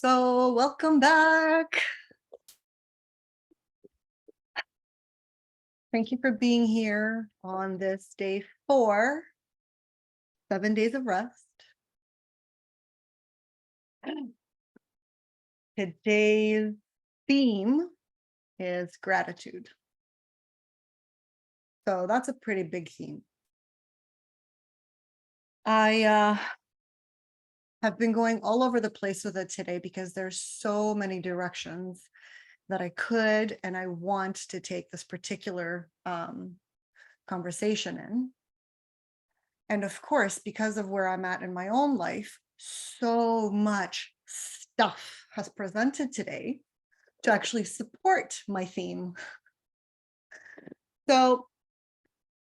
So welcome back. Thank you for being here on this day 4, 7 days of rest. Today's theme is gratitude. So that's a pretty big theme. I have been going all over the place with it today because there's so many directions that I could and I want to take this particular conversation in. And of course, because of where I'm at in my own life, so much stuff has presented today to actually support my theme. So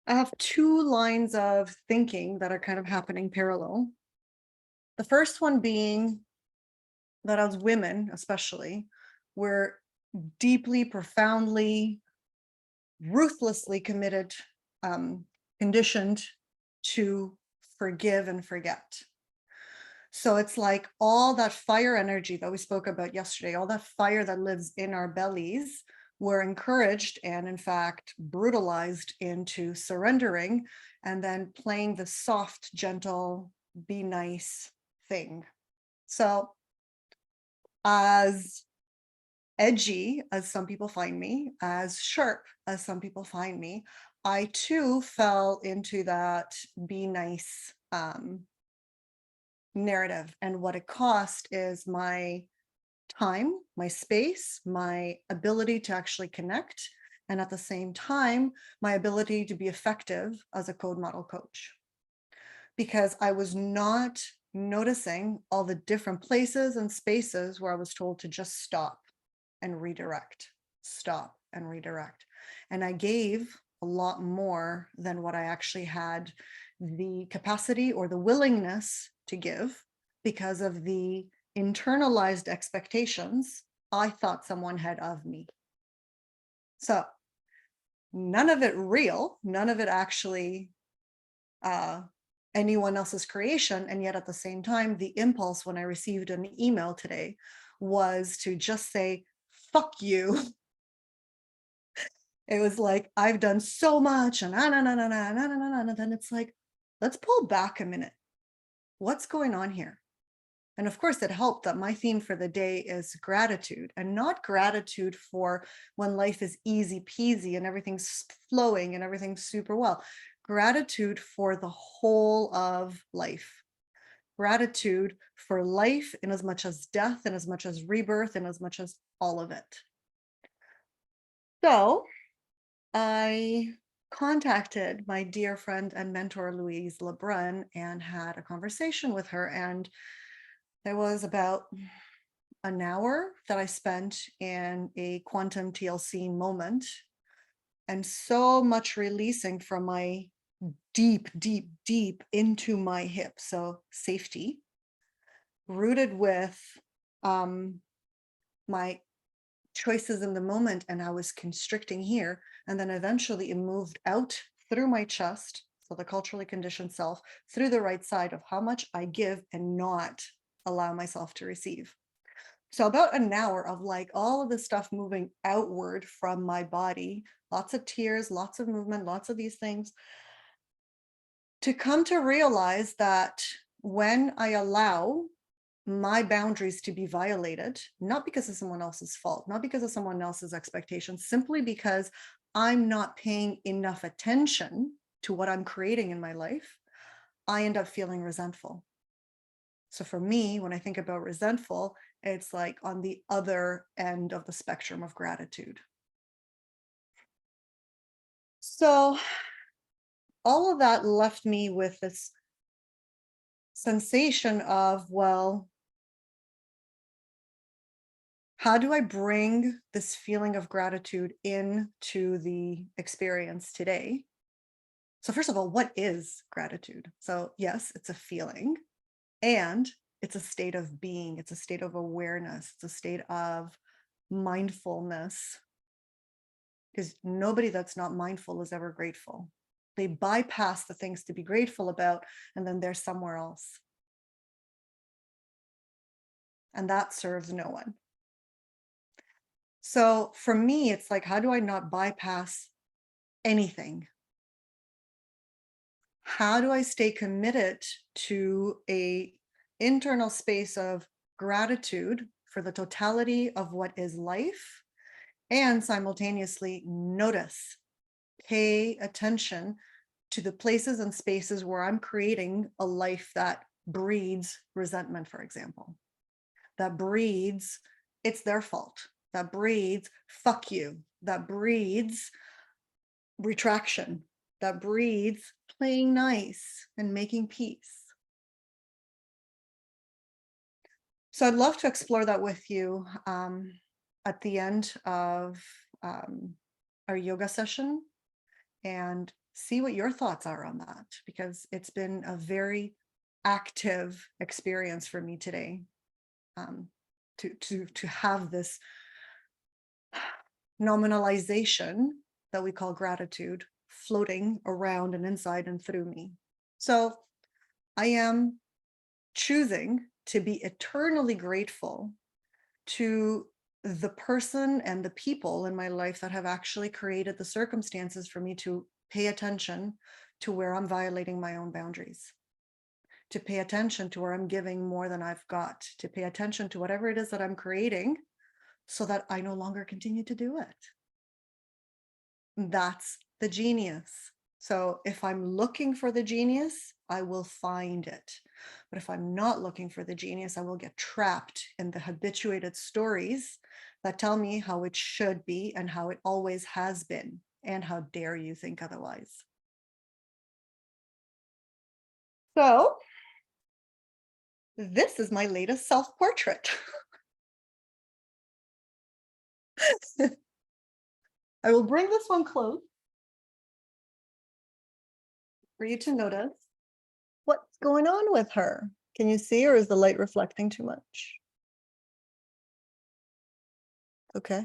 I have two lines of thinking that are kind of happening parallel. The first one being that as women, especially, we're deeply, profoundly, ruthlessly committed, conditioned to forgive and forget. So it's like all that fire energy that we spoke about yesterday, all that fire that lives in our bellies, we're encouraged and in fact brutalized into surrendering and then playing the soft, gentle, be nice thing. So as edgy as some people find me, as sharp as some people find me, I too fell into that be nice narrative. And what it cost is my time, my space, my ability to actually connect, and at the same time, my ability to be effective as a code model coach. Because I was not noticing all the different places and spaces where I was told to just stop and redirect, stop and redirect. And I gave a lot more than what I actually had the capacity or the willingness to give because of the internalized expectations I thought someone had of me. So none of it real, none of it actually anyone else's creation. And yet at the same time, the impulse when I received an email today was to just say, fuck you. It was like, I've done so much and and then it's like, let's pull back a minute. What's going on here? And of course, it helped that my theme for the day is gratitude, and not gratitude for when life is easy peasy and everything's flowing and everything's super well. Gratitude for the whole of life. Gratitude for life in as much as death, in as much as rebirth, in as much as all of it. So I contacted my dear friend and mentor, Louise Lebrun, and had a conversation with her. And there was about an hour that I spent in a quantum TLC moment, and so much releasing from my deep, deep, deep into my hip. So safety, rooted with my choices in the moment, and I was constricting here. And then eventually it moved out through my chest. So the culturally conditioned self through the right side of how much I give and not allow myself to receive. So about an hour of like all of this stuff moving outward from my body, lots of tears, lots of movement, lots of these things, to come to realize that when I allow my boundaries to be violated, not because of someone else's fault, not because of someone else's expectations, simply because I'm not paying enough attention to what I'm creating in my life, I end up feeling resentful. So for me, when I think about resentful, it's like on the other end of the spectrum of gratitude. So all of that left me with this sensation of, well, how do I bring this feeling of gratitude into the experience today? So first of all, what is gratitude? So yes, it's a feeling, and it's a state of being. It's a state of awareness. It's a state of mindfulness, because nobody that's not mindful is ever grateful. They bypass the things to be grateful about, and then they're somewhere else. and that serves no one. So for me, it's like, how do I not bypass anything? How do I stay committed to a internal space of gratitude for the totality of what is life, and simultaneously notice, pay attention to the places and spaces where I'm creating a life that breeds resentment, for example, that breeds, it's their fault, that breeds, fuck you, that breeds retraction, that breeds playing nice and making peace. So I'd love to explore that with you at the end of um, our yoga session, and see what your thoughts are on that, because it's been a very active experience for me today, um, to have this nominalization that we call gratitude floating around and inside and through me. So I am choosing to be eternally grateful to the person and the people in my life that have actually created the circumstances for me to pay attention to where I'm violating my own boundaries, to pay attention to where I'm giving more than I've got, to pay attention to whatever it is that I'm creating so that I no longer continue to do it. That's the genius. So if I'm looking for the genius, I will find it. But if I'm not looking for the genius, I will get trapped in the habituated stories that tell me how it should be and how it always has been. And how dare you think otherwise? So this is my latest self-portrait. I will bring this one close for you to notice what's going on with her. Can you see, or is the light reflecting too much? Okay.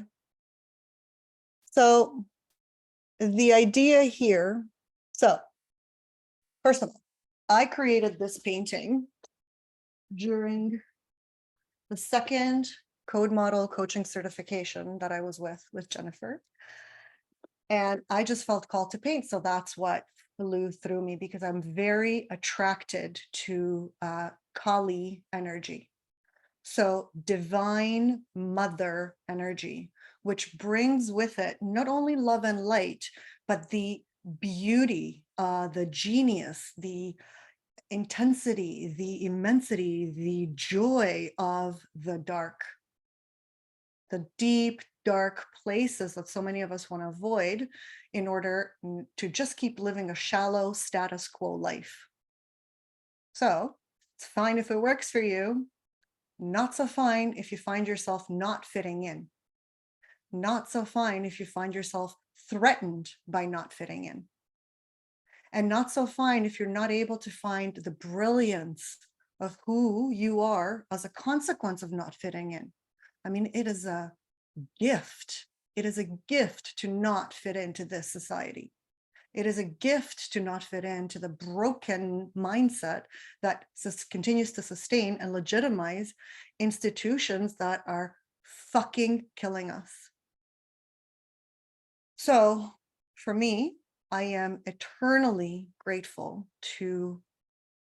So the idea here, so first of all, I created this painting during the second code model coaching certification that I was with Jennifer. And I just felt called to paint. So that's what flew through me, because I'm very attracted to Kali energy. So divine mother energy, which brings with it not only love and light, but the beauty, the genius, the intensity, the immensity, the joy of the dark, the deep, dark places that so many of us want to avoid in order to just keep living a shallow status quo life. So it's fine if it works for you. Not so fine if you find yourself not fitting in. Not so fine if you find yourself threatened by not fitting in. And not so fine if you're not able to find the brilliance of who you are as a consequence of not fitting in. I mean, it is a gift. It is a gift to not fit into this society. It is a gift to not fit into the broken mindset that continues to sustain and legitimize institutions that are fucking killing us. So for me, I am eternally grateful to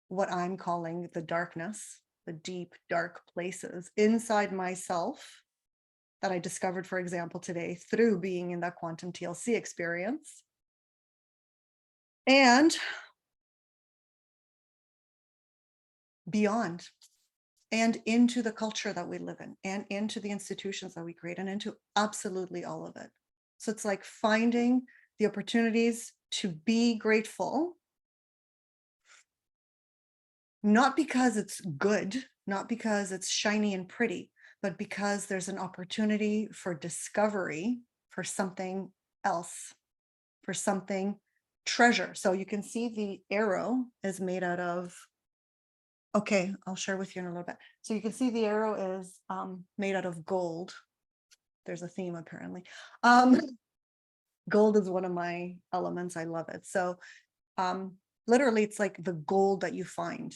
what I'm calling the darkness, the deep, dark places inside myself that I discovered, for example, today through being in that quantum TLC experience. And beyond, and into the culture that we live in, and into the institutions that we create, and into absolutely all of it. So it's like finding the opportunities to be grateful, not because it's good, not because it's shiny and pretty, but because there's an opportunity for discovery, for something else, for something treasure. So you can see the arrow is made out of, okay, I'll share with you in a little bit. So you can see the arrow is made out of gold. There's a theme apparently. Gold is one of my elements. I love it. So literally it's like the gold that you find.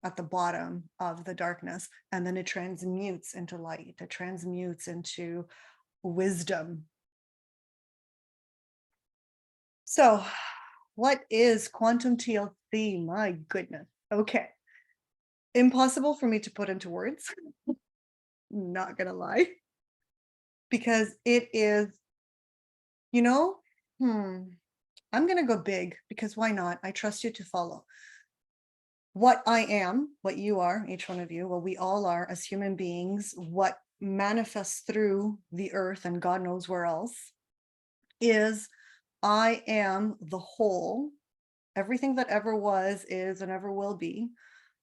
at the bottom of the darkness, and then it transmutes into light, it transmutes into wisdom. So, what is quantum TLC? My goodness. Okay. Impossible for me to put into words, not gonna lie, because it is, you know, hmm, I'm gonna go big because why not? I trust you to follow. What I am, what you are, each one of you, what we all are as human beings, what manifests through the earth and God knows where else, is I am the whole, everything that ever was, is, and ever will be,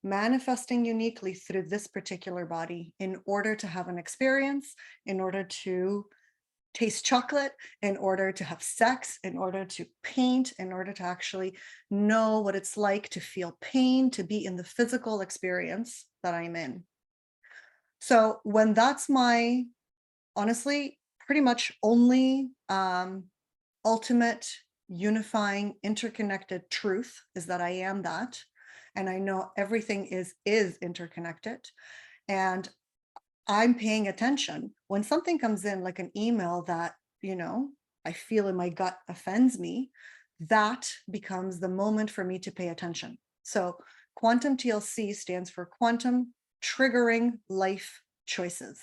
manifesting uniquely through this particular body in order to have an experience, in order to taste chocolate, in order to have sex, in order to paint, in order to actually know what it's like to feel pain, to be in the physical experience that I'm in. So when that's my, honestly, pretty much only ultimate unifying interconnected truth is that I am that, and I know everything is interconnected, and I'm paying attention. When something comes in like an email that, I feel in my gut offends me, that becomes the moment for me to pay attention. So quantum TLC stands for quantum triggering life choices.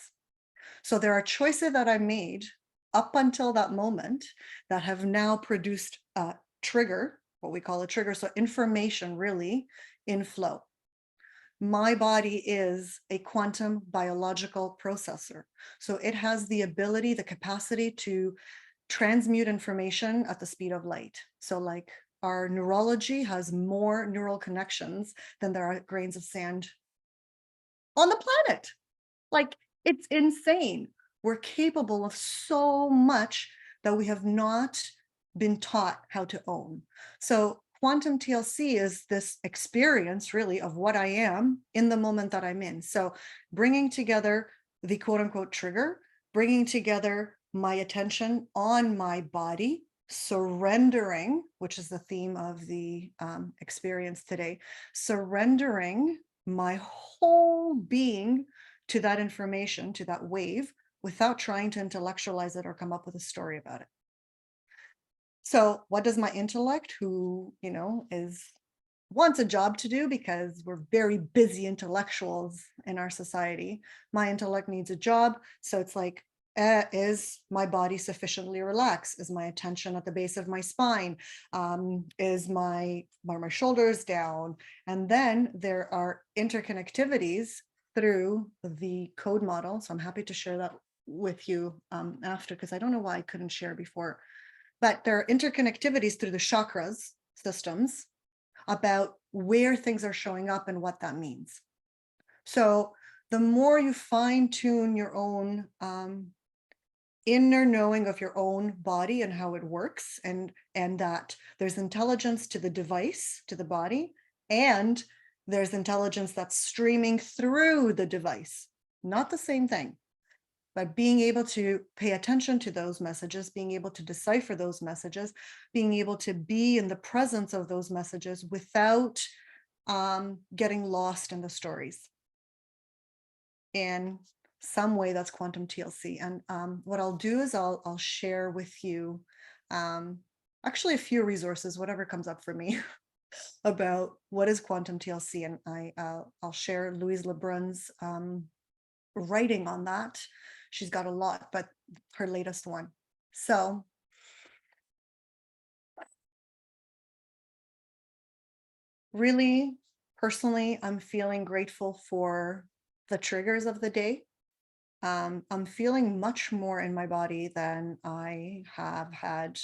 So there are choices that I made up until that moment that have now produced a trigger, what we call a trigger. So information really in flow. My body is a quantum biological processor. So it has the ability, the capacity to transmute information at the speed of light. So like our neurology has more neural connections than there are grains of sand on the planet. Like, it's insane. We're capable of so much that we have not been taught how to own. So quantum TLC is this experience really of what I am in the moment that I'm in. So bringing together the quote unquote trigger, bringing together my attention on my body, surrendering, which is the theme of the experience today, surrendering my whole being to that information, to that wave, without trying to intellectualize it or come up with a story about it. So what does my intellect, who, is wants a job to do because we're very busy intellectuals in our society, my intellect needs a job. So it's like, is my body sufficiently relaxed? Is my attention at the base of my spine? Are my shoulders down? And then there are interconnectivities through the code model. So I'm happy to share that with you after, because I don't know why I couldn't share before. But there are interconnectivities through the chakras systems about where things are showing up and what that means. So the more you fine tune your own inner knowing of your own body and how it works, and that there's intelligence to the device, to the body, and there's intelligence that's streaming through the device. Not the same thing, but being able to pay attention to those messages, being able to decipher those messages, being able to be in the presence of those messages without getting lost in the stories. In some way, that's quantum TLC. And what I'll do is I'll share with you actually a few resources, whatever comes up for me, about what is quantum TLC. And I'll share Louise Lebrun's writing on that. She's got a lot, but her latest one. So really, personally, I'm feeling grateful for the triggers of the day. I'm feeling much more in my body than I have had.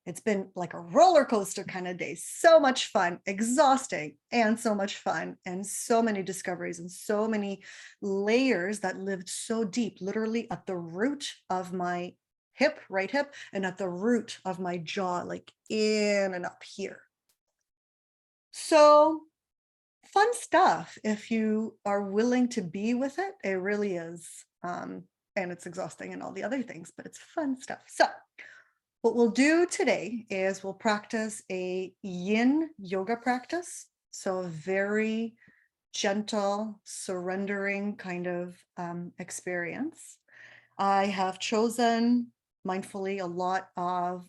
It's been like a roller coaster kind of day. So much fun, exhausting, and so much fun, and so many discoveries and so many layers that lived so deep, literally at the root of my hip, right hip, and at the root of my jaw, like in and up here. So fun stuff if you are willing to be with it. It really is. And it's exhausting and all the other things, but it's fun stuff. So what we'll do today is we'll practice a yin yoga practice. So a very gentle, surrendering kind of experience. I have chosen mindfully a lot of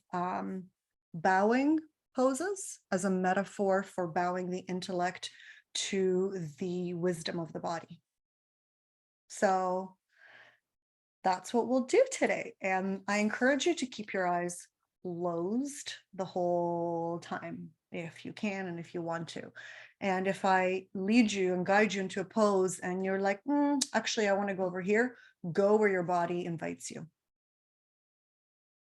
bowing poses as a metaphor for bowing the intellect to the wisdom of the body. So that's what we'll do today. And I encourage you to keep your eyes closed the whole time if you can and if you want to. And if I lead you and guide you into a pose and you're like, actually, I want to go over here, go where your body invites you.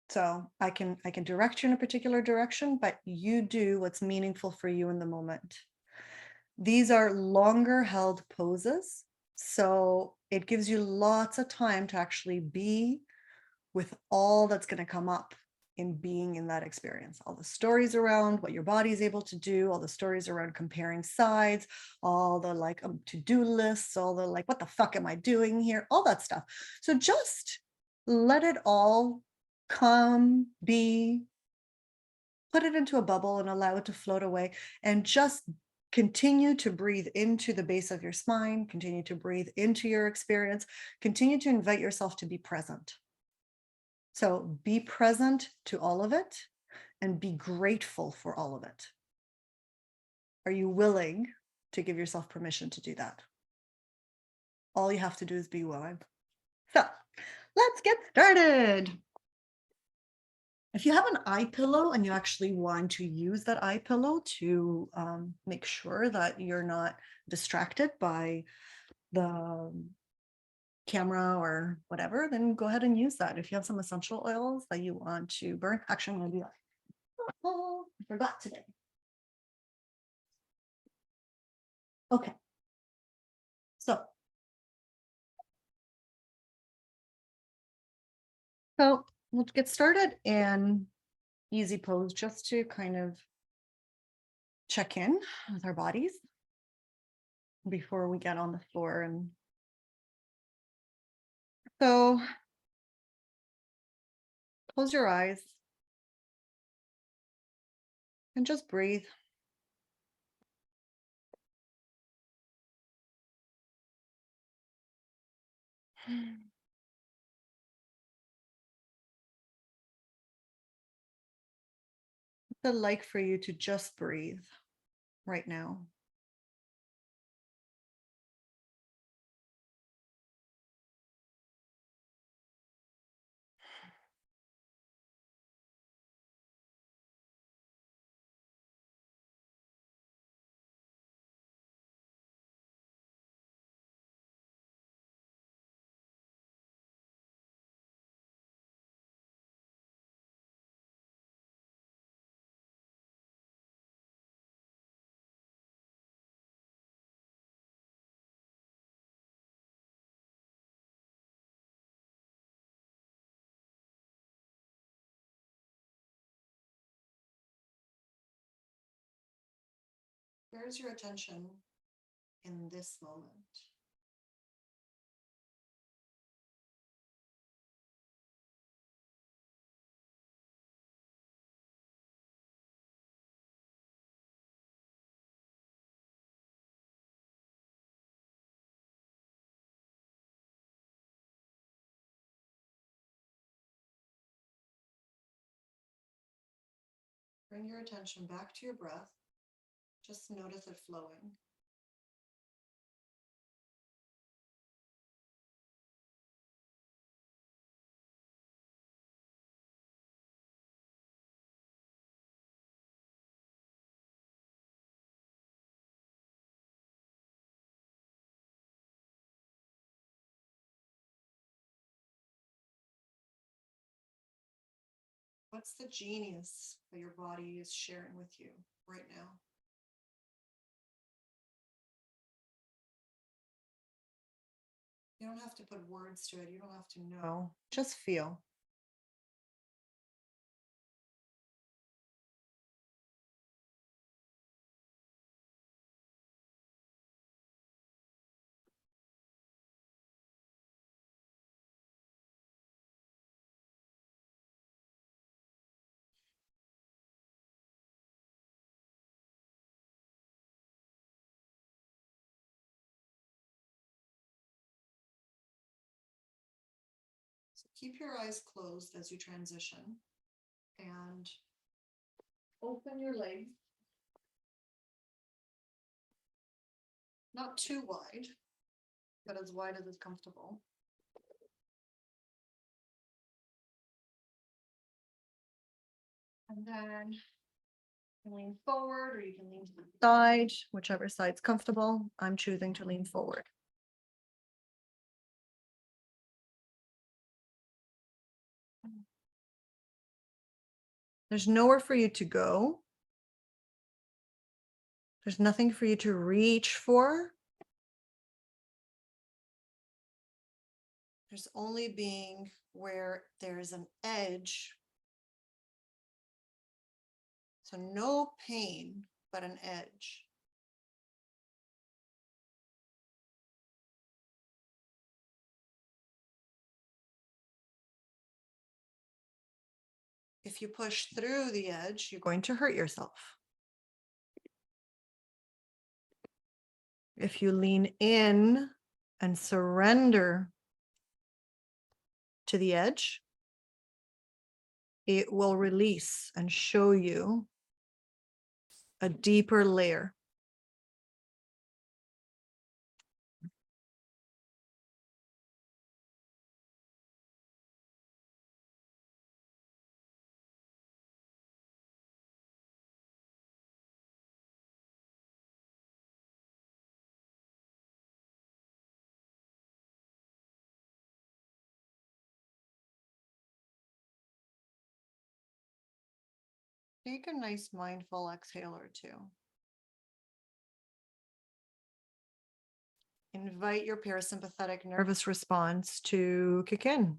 So I can direct you in a particular direction, but you do what's meaningful for you in the moment. These are longer held poses, so it gives you lots of time to actually be with all that's going to come up in being in that experience. All the stories around what your body is able to do, all the stories around comparing sides, all the like to-do lists, all the like, what the fuck am I doing here? All that stuff. So just let it all come, be, put it into a bubble and allow it to float away, and just continue to breathe into the base of your spine, continue to breathe into your experience, continue to invite yourself to be present. So be present to all of it and be grateful for all of it. Are you willing to give yourself permission to do that? All you have to do is be willing. So let's get started. If you have an eye pillow and you actually want to use that eye pillow to make sure that you're not distracted by the camera or whatever, then go ahead and use that. If you have some essential oils that you want to burn, actually, I'm going to do that. Oh, I forgot today. Okay, so we'll get started in easy pose just to kind of check in with our bodies before we get on the floor. And so close your eyes and just breathe. What's it like for you to just breathe right now? Where's your attention in this moment? Bring your attention back to your breath. Just notice it flowing. What's the genius that your body is sharing with you right now? You don't have to put words to it. You don't have to know. Just feel. So keep your eyes closed as you transition and open your legs. Not too wide, but as wide as is comfortable. And then you can lean forward or you can lean to the side, whichever side's comfortable. I'm choosing to lean forward. There's nowhere for you to go. There's nothing for you to reach for. There's only being where there's an edge. So no pain, but an edge. If you push through the edge, you're going to hurt yourself. If you lean in and surrender to the edge, it will release and show you a deeper layer. Take a nice mindful exhale or two. Invite your parasympathetic nervous response to kick in.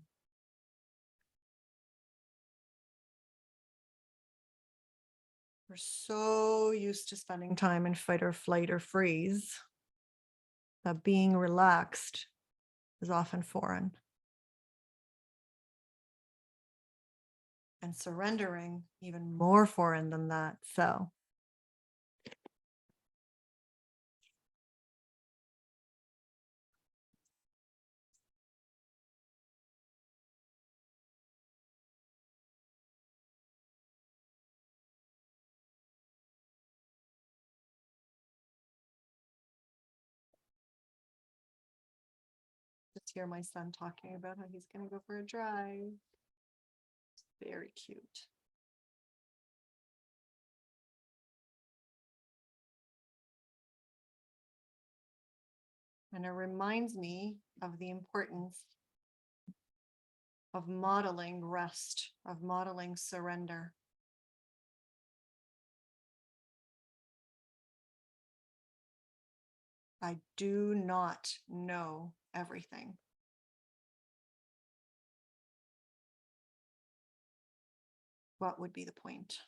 We're so used to spending time in fight or flight or freeze that being relaxed is often foreign. And surrendering even more foreign than that. So just hear my son talking about how he's going to go for a drive. It's very cute. And it reminds me of the importance of modeling rest, of modeling surrender. I do not know everything. What would be the point?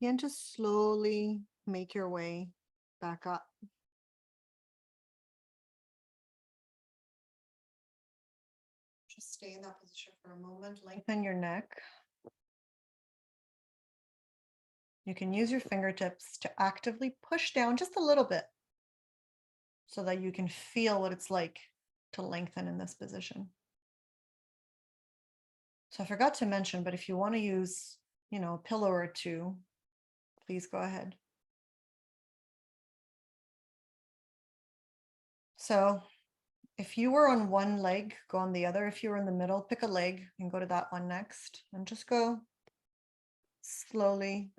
Begin to slowly make your way back up. Just stay in that position for a moment. Lengthen your neck. You can use your fingertips to actively push down just a little bit so that you can feel what it's like to lengthen in this position. So I forgot to mention, but if you want to use, a pillow or two, please go ahead. So if you were on one leg, go on the other. If you were in the middle, pick a leg and go to that one next and just go slowly.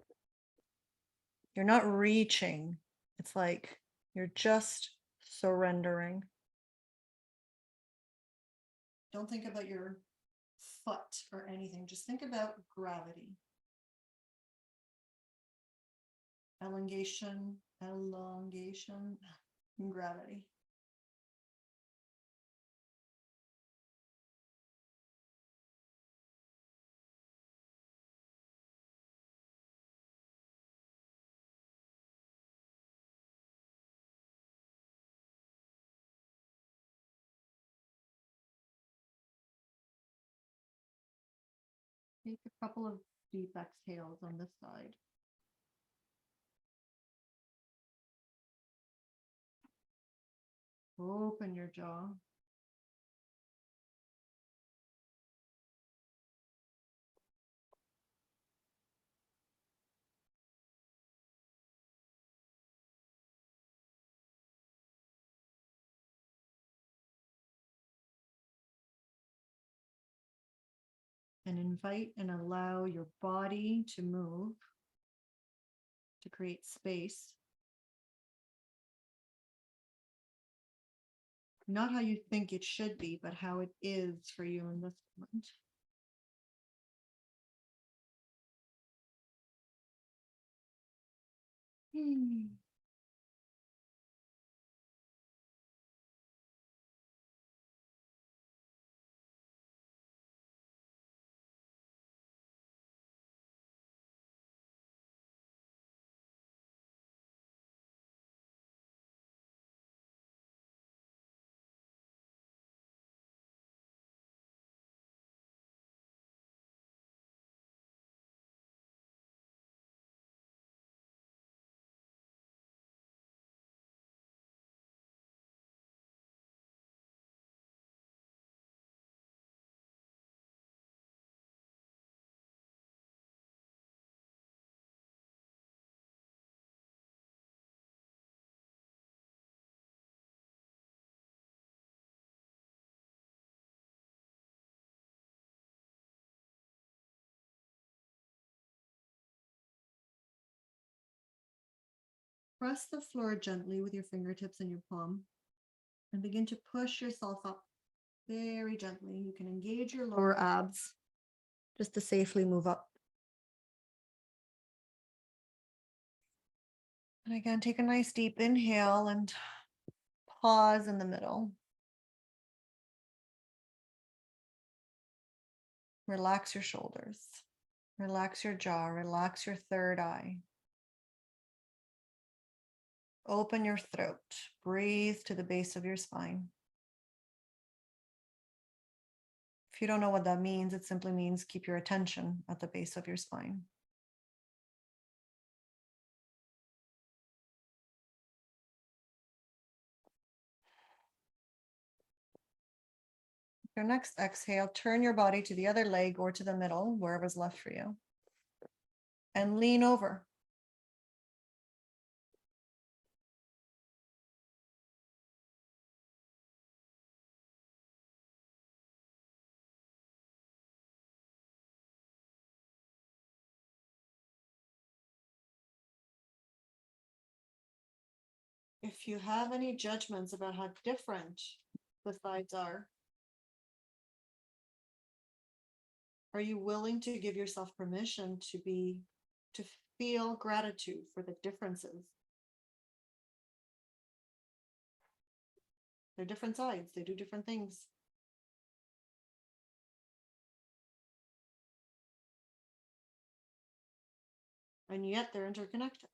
You're not reaching. It's like you're just surrendering. Don't think about your foot or anything. Just think about gravity. Elongation, gravity. Take a couple of deep exhales on this side. Open your jaw. And invite and allow your body to move, to create space. Not how you think it should be, but how it is for you in this moment. Press the floor gently with your fingertips and your palm and begin to push yourself up very gently. You can engage your lower abs just to safely move up. And again, take a nice deep inhale and pause in the middle. Relax your shoulders, relax your jaw, relax your third eye. Open your throat, breathe to the base of your spine. If you don't know what that means, it simply means keep your attention at the base of your spine. Your next exhale, turn your body to the other leg or to the middle, wherever's left for you, and lean over. If you have any judgments about how different the sides are you willing to give yourself permission to feel gratitude for the differences? They're different sides, they do different things. And yet they're interconnected.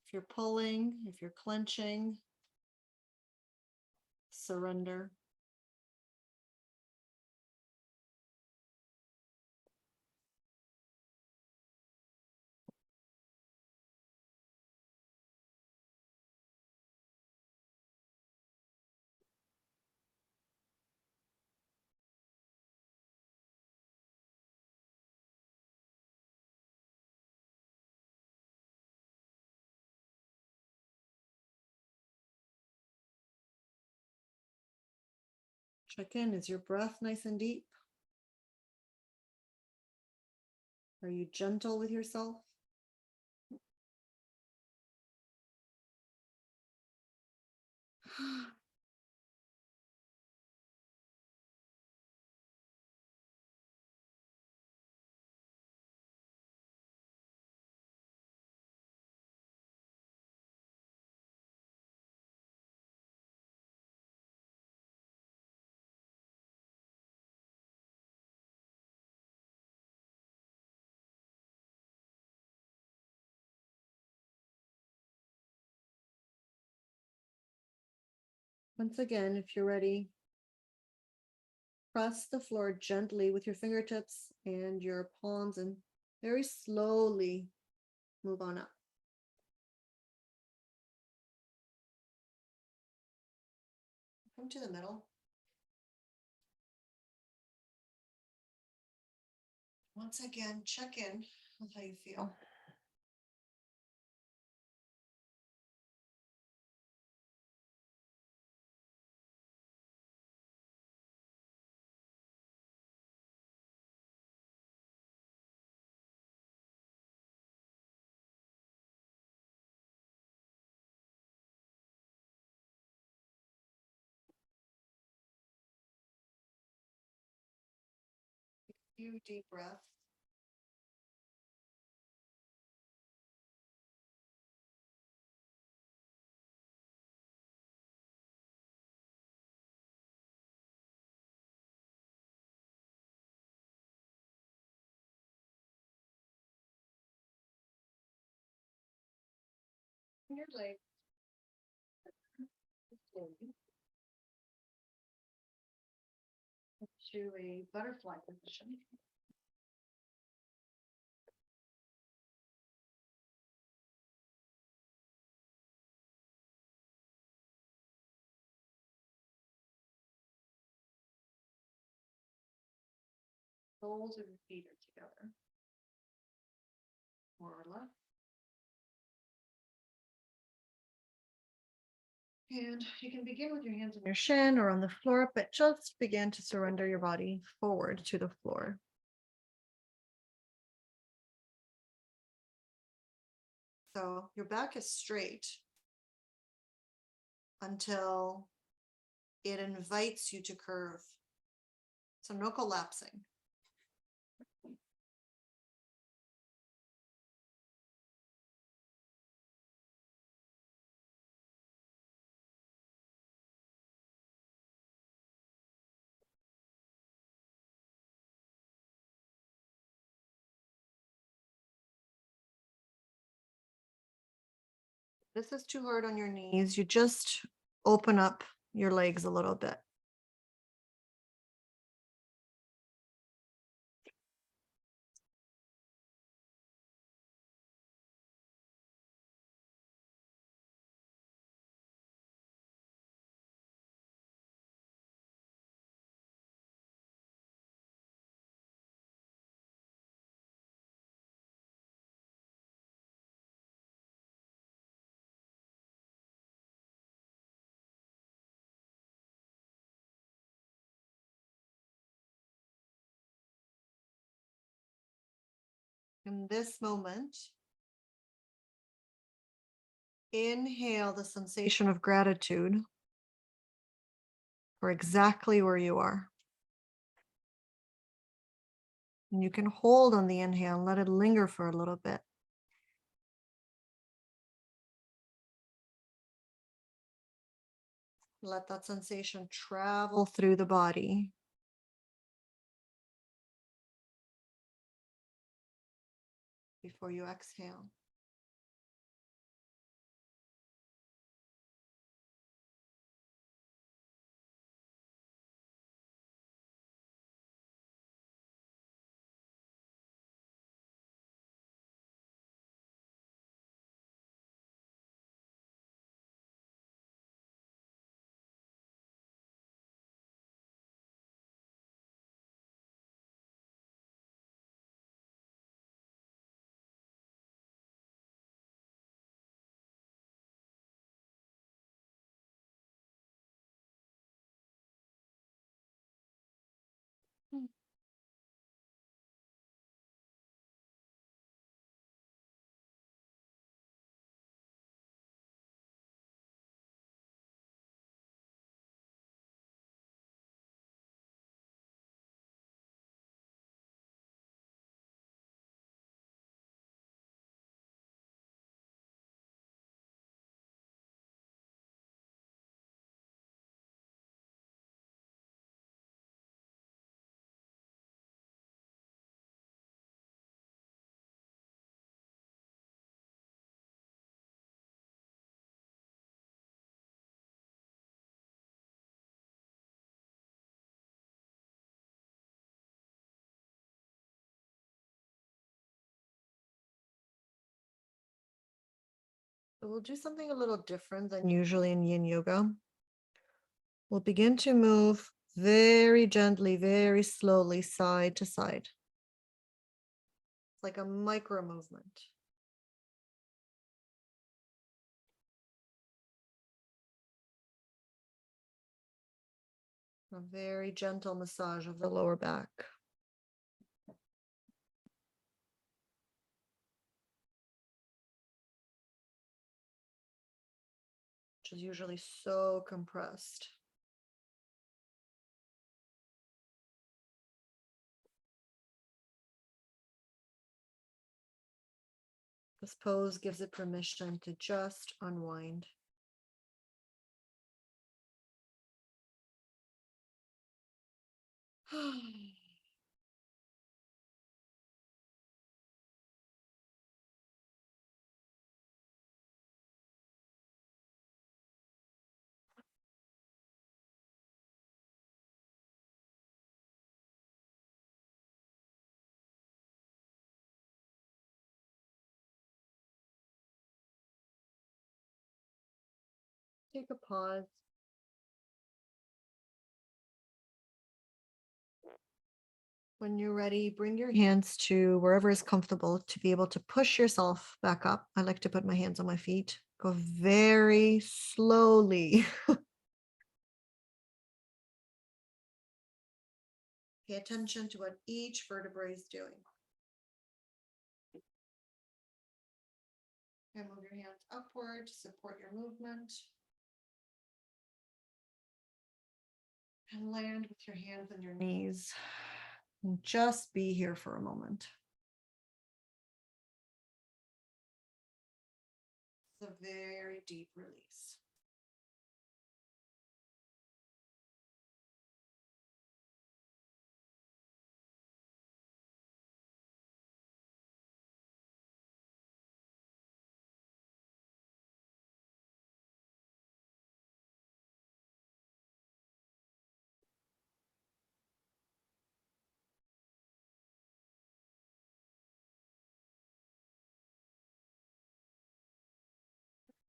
If you're pulling, if you're clenching, surrender. Check in. Is your breath nice and deep? Are you gentle with yourself? Once again, if you're ready, press the floor gently with your fingertips and your palms and very slowly move on up. Come to the middle. Once again, check in with how you feel. Few deep breaths. Your legs slowly to a butterfly position. Soles of your feet are together, more or less. And you can begin with your hands on your shin or on the floor, but just begin to surrender your body forward to the floor. So your back is straight until it invites you to curve. So no collapsing. This is too hard on your knees. You just open up your legs a little bit. In this moment, inhale the sensation of gratitude for exactly where you are. And you can hold on the inhale and let it linger for a little bit. Let that sensation travel through the body. Before you exhale. So we'll do something a little different than usually in yin yoga. We'll begin to move very gently, very slowly, side to side. It's like a micro movement. A very gentle massage of the lower back. Which is usually so compressed. This pose gives it permission to just unwind. Take a pause. When you're ready, bring your hands to wherever is comfortable to be able to push yourself back up. I like to put my hands on my feet. Go very slowly. Pay attention to what each vertebrae is doing. And move your hands upward to support your movement. And land with your hands on your knees. And just be here for a moment. It's a very deep release.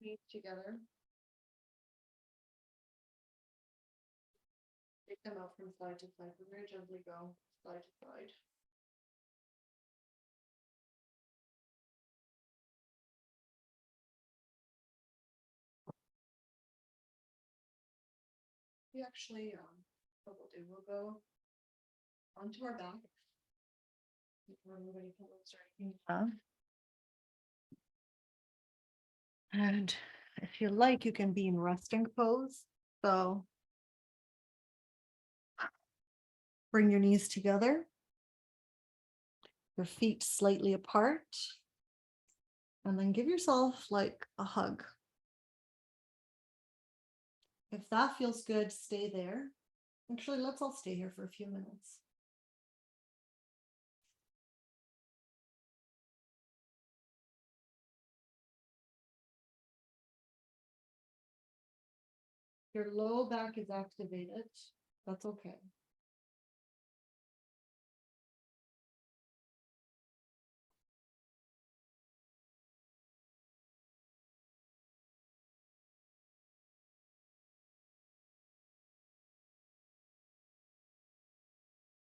Knees together. Take them out from side to side. Very gently go side to side. We actually, what we'll do, we'll go onto our back. Remove any pillows or anything. And if you like, you can be in resting pose. So bring your knees together, your feet slightly apart, and then give yourself like a hug. If that feels good, stay there. Actually, let's all stay here for a few minutes. Your low back is activated. That's okay.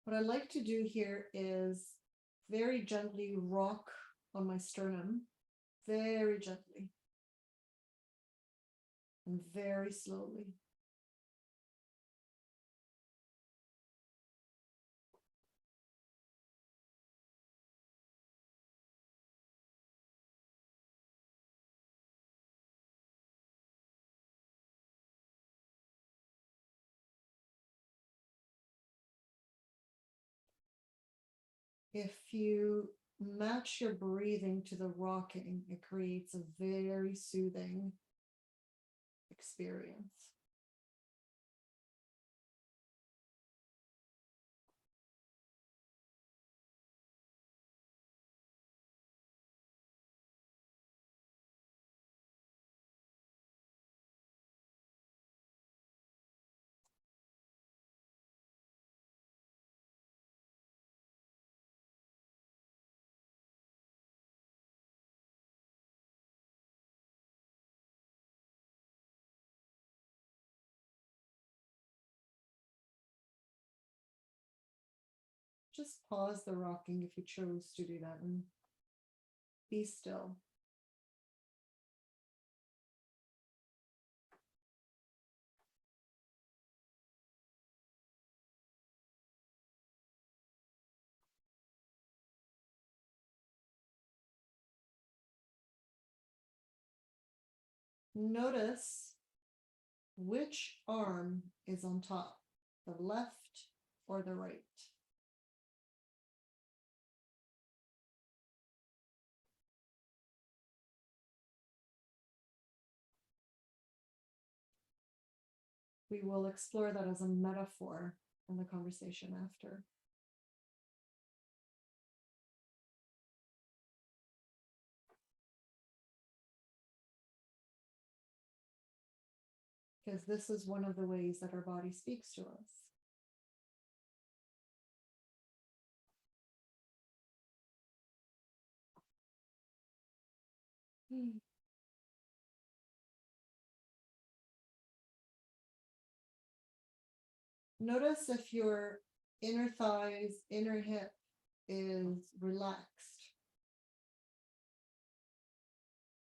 What I like to do here is very gently rock on my sternum, very gently and very slowly. If you match your breathing to the rocking, it creates a very soothing experience. Just pause the rocking if you chose to do that and be still. Notice which arm is on top, the left or the right. We will explore that as a metaphor in the conversation after. Because this is one of the ways that our body speaks to us. Notice if your inner thighs, inner hip is relaxed.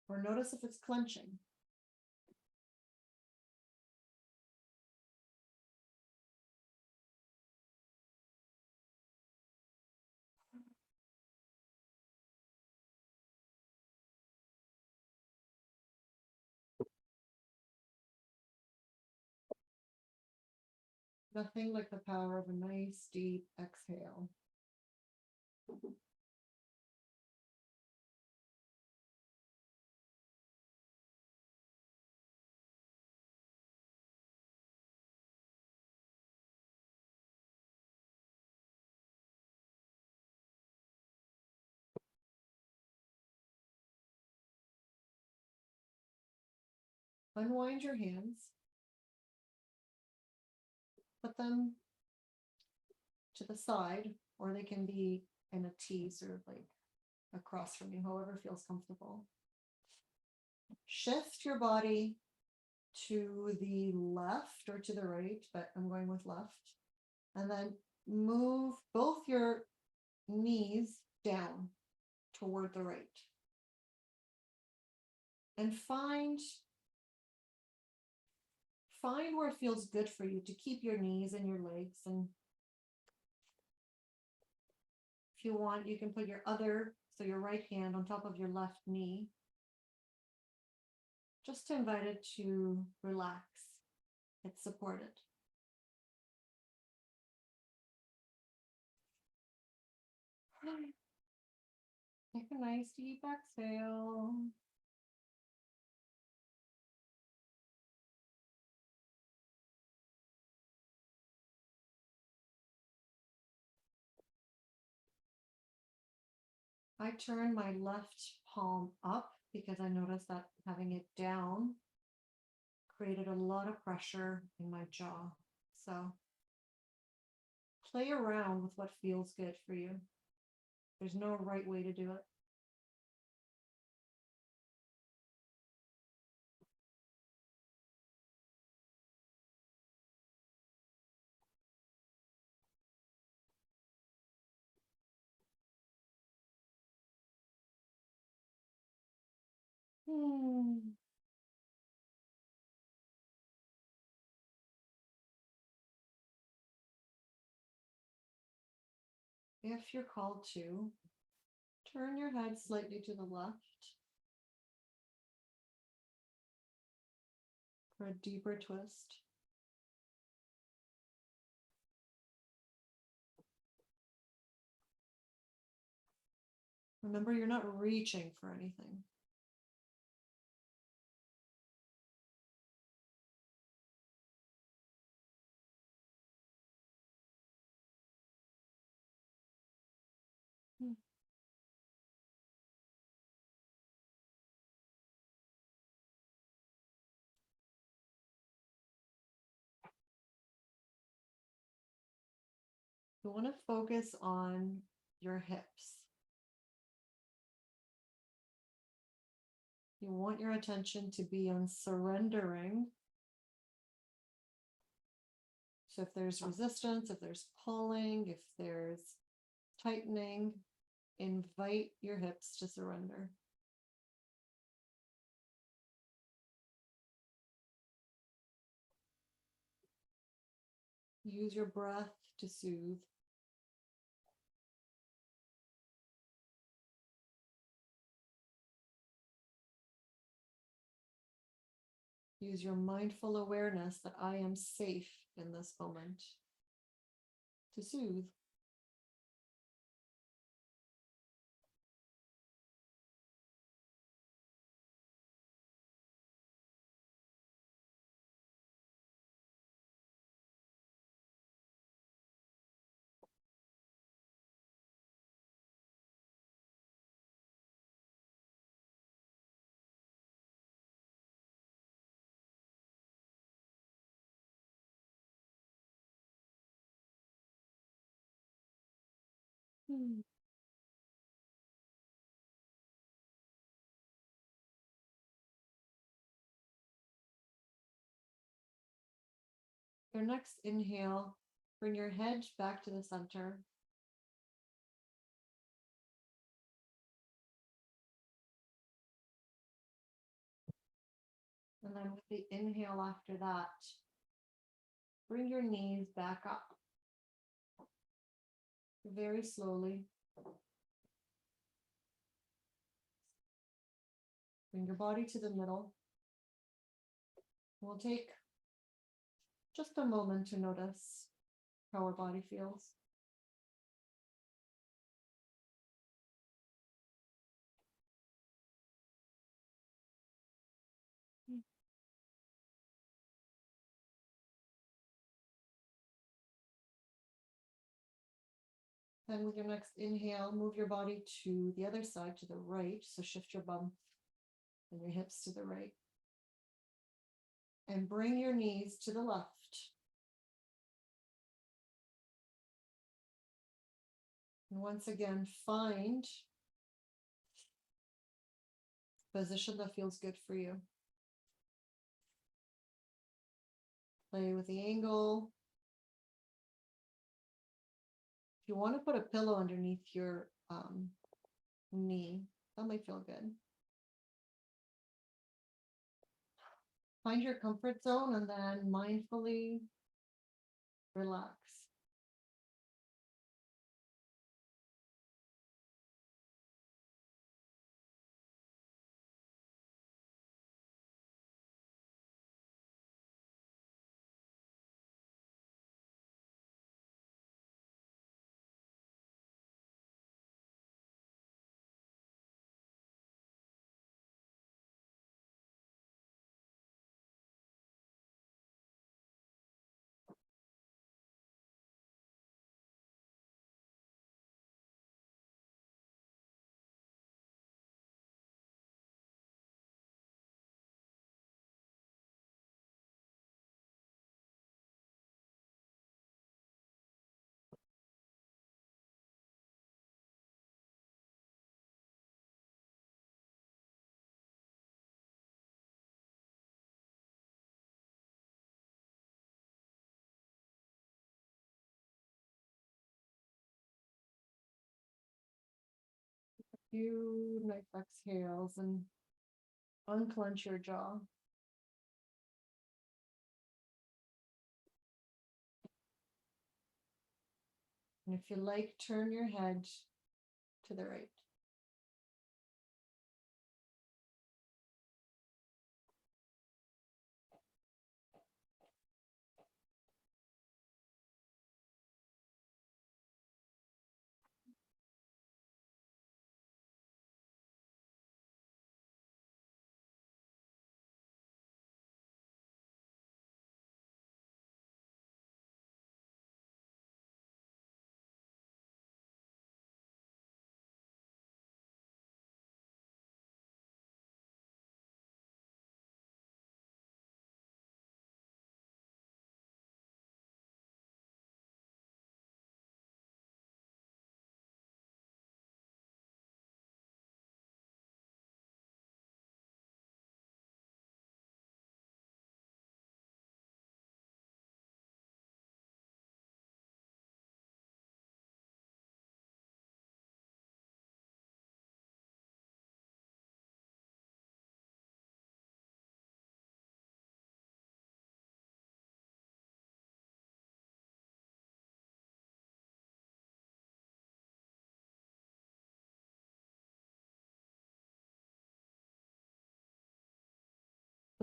Or notice if it's clenching. Nothing like the power of a nice deep exhale. Unwind your hands. Put them to the side, or they can be in a T, sort of like across from you, however feels comfortable. Shift your body to the left or to the right, but I'm going with left. And then move both your knees down toward the right. And find where it feels good for you to keep your knees and your legs. And if you want, you can put your right hand on top of your left knee, just to invite it to relax. It's supported. Take a nice deep exhale. I turn my left palm up because I noticed that having it down created a lot of pressure in my jaw. So play around with what feels good for you. There's no right way to do it. If you're called to, turn your head slightly to the left for a deeper twist. Remember, you're not reaching for anything. Hmm. You want to focus on your hips. You want your attention to be on surrendering. So if there's resistance, if there's pulling, if there's tightening, invite your hips to surrender. Use your breath to soothe. Use your mindful awareness that I am safe in this moment to soothe. Hmm. Your next inhale, bring your head back to the center. And then with the inhale after that, bring your knees back up very slowly. Bring your body to the middle. We'll take just a moment to notice how our body feels. Then with your next inhale, move your body to the other side, to the right. So shift your bum and your hips to the right. And bring your knees to the left. And once again, find a position that feels good for you. Play with the angle. If you want to put a pillow underneath your knee, that might feel good. Find your comfort zone and then mindfully relax. Few nice exhales and unclench your jaw. And if you like, turn your head to the right.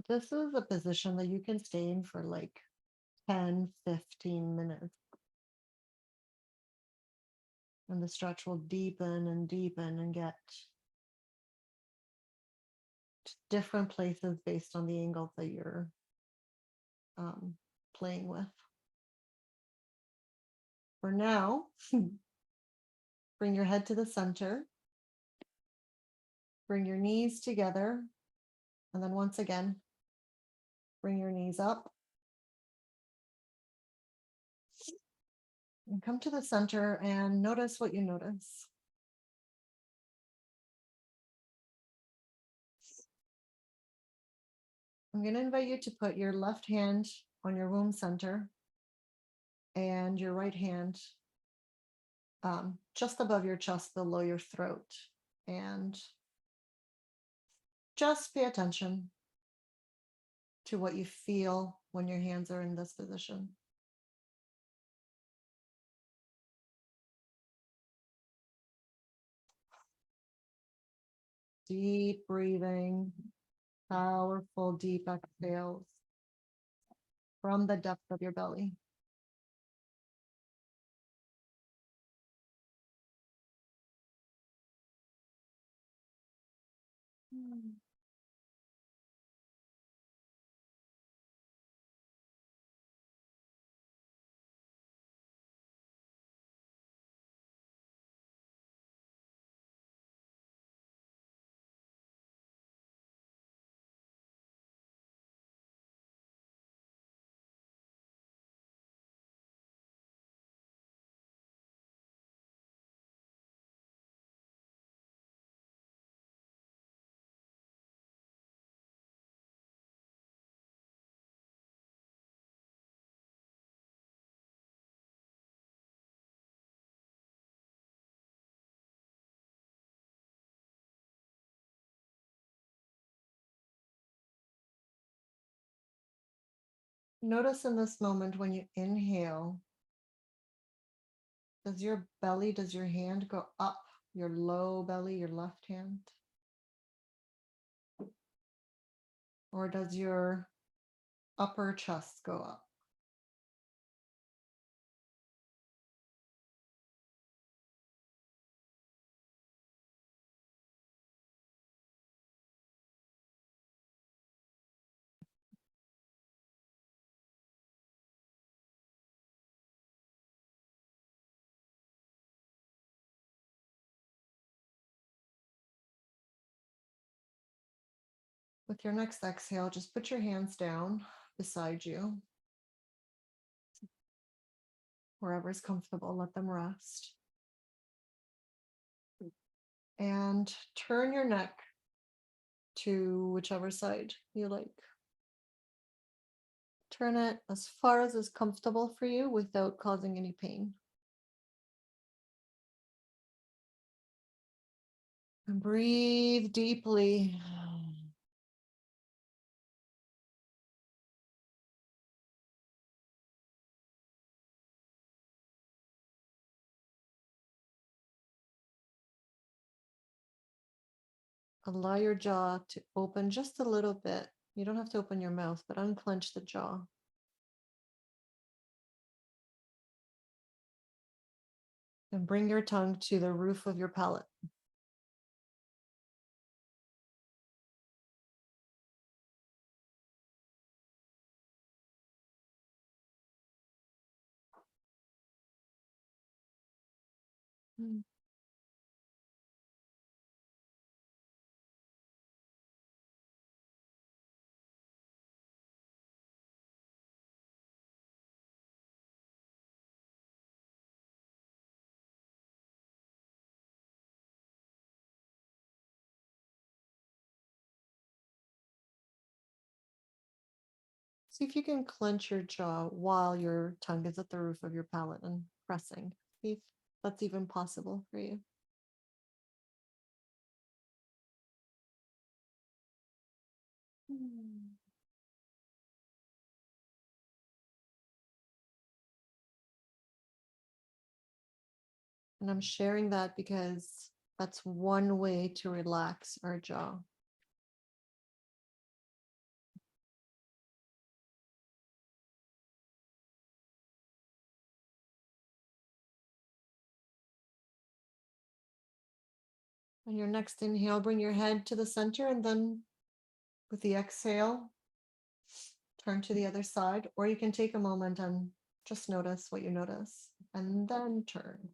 But this is a position that you can stay in for like 10, 15 minutes. And the stretch will deepen and get to different places based on the angles that you're playing with. For now, bring your head to the center, bring your knees together, and then once again, bring your knees up and come to the center and notice what you notice. I'm going to invite you to put your left hand on your womb center and your right hand just above your chest, below your throat. And just pay attention to what you feel when your hands are in this position. Deep breathing, powerful deep exhales from the depth of your belly. Notice in this moment when you inhale, does your belly, does your hand go up, your low belly, your left hand? Or does your upper chest go up? With your next exhale, just put your hands down beside you. Wherever is comfortable, let them rest. And turn your neck to whichever side you like. Turn it as far as is comfortable for you without causing any pain. And breathe deeply. Allow your jaw to open just a little bit. You don't have to open your mouth, but unclench the jaw. And bring your tongue to the roof of your palate. Mm. See if you can clench your jaw while your tongue is at the roof of your palate and pressing. See if that's even possible for you. Mm. And I'm sharing that because that's one way to relax our jaw. On your next inhale, bring your head to the center, and then with the exhale, turn to the other side, or you can take a moment and just notice what you notice, and then turn.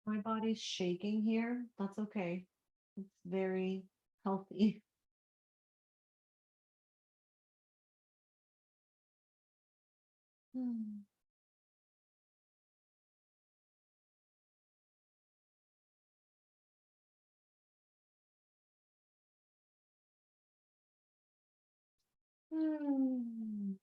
My body's shaking here. That's okay. It's very healthy. Hmm. Hmm.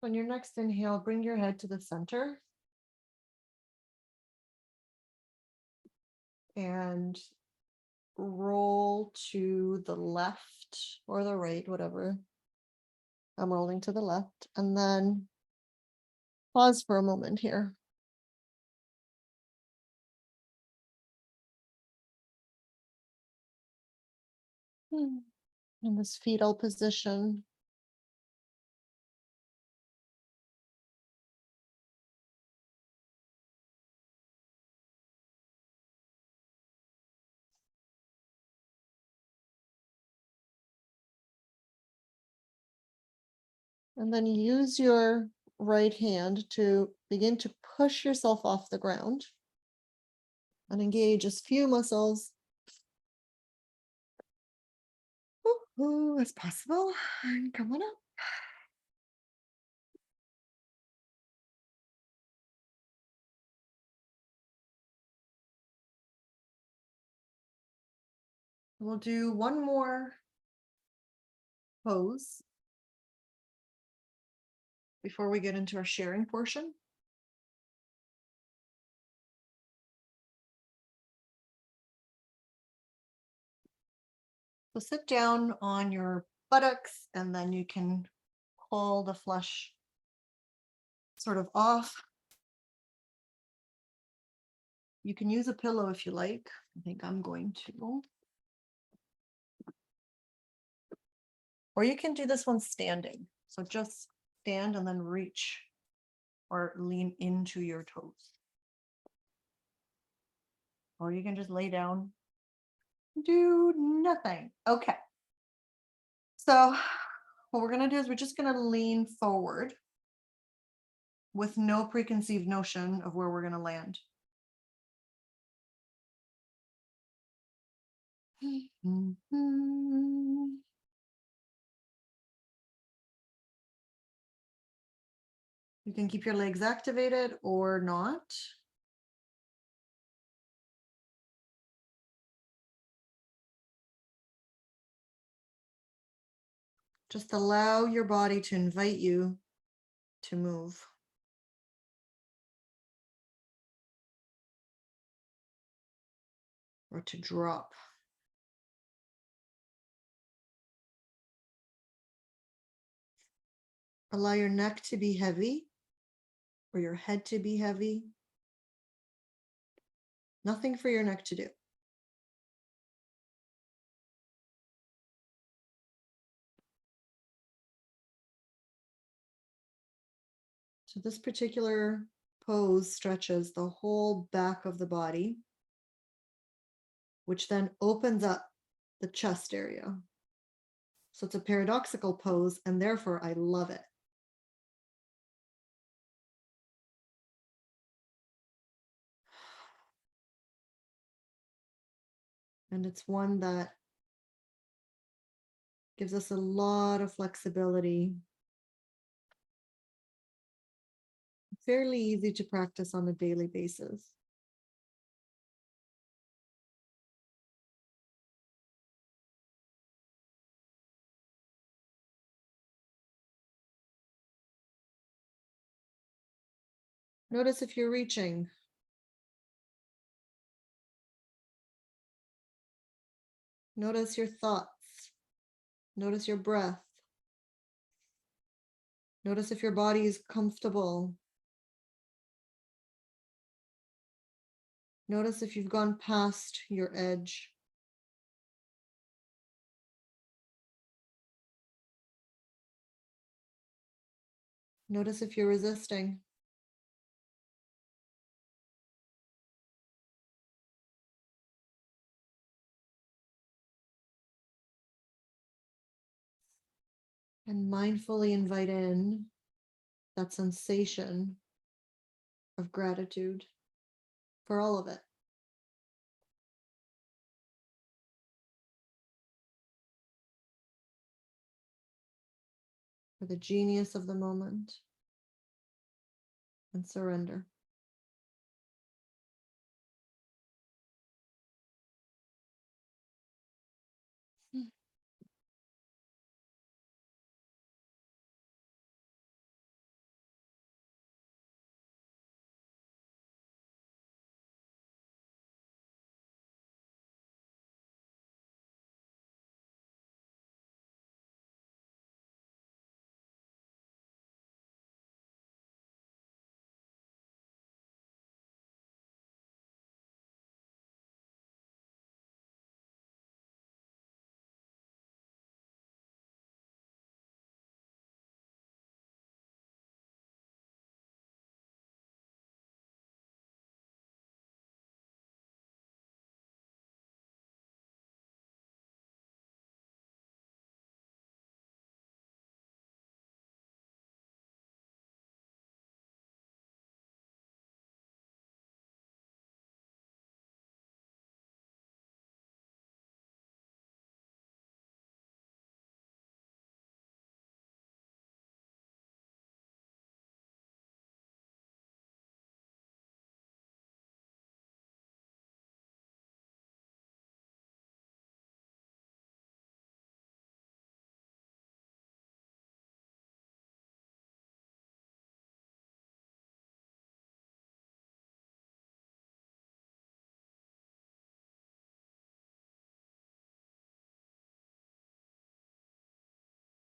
On your next inhale, bring your head to the center and roll to the left or the right, whatever. I'm rolling to the left, and then pause for a moment here. In this fetal position. And then use your right hand to begin to push yourself off the ground and engage as few muscles as possible. And come on up. We'll do one more pose before we get into our sharing portion. So sit down on your buttocks, and then you can pull the flesh sort of off. You can use a pillow if you like. I think I'm going to. Or you can do this one standing. So just stand and then reach or lean into your toes. Or you can just lay down, do nothing. Okay. So what we're going to do is we're just going to lean forward with no preconceived notion of where we're going to land. You can keep your legs activated or not. Just allow your body to invite you to move. Or to drop. Allow your neck to be heavy or your head to be heavy. Nothing for your neck to do. So this particular pose stretches the whole back of the body, which then opens up the chest area. So it's a paradoxical pose, and therefore I love it. And it's one that gives us a lot of flexibility. Fairly easy to practice on a daily basis. Notice if you're reaching. Notice your thoughts. Notice your breath. Notice if your body is comfortable. Notice if you've gone past your edge. Notice if you're resisting. And mindfully invite in that sensation of gratitude for all of it. For the genius of the moment, and surrender.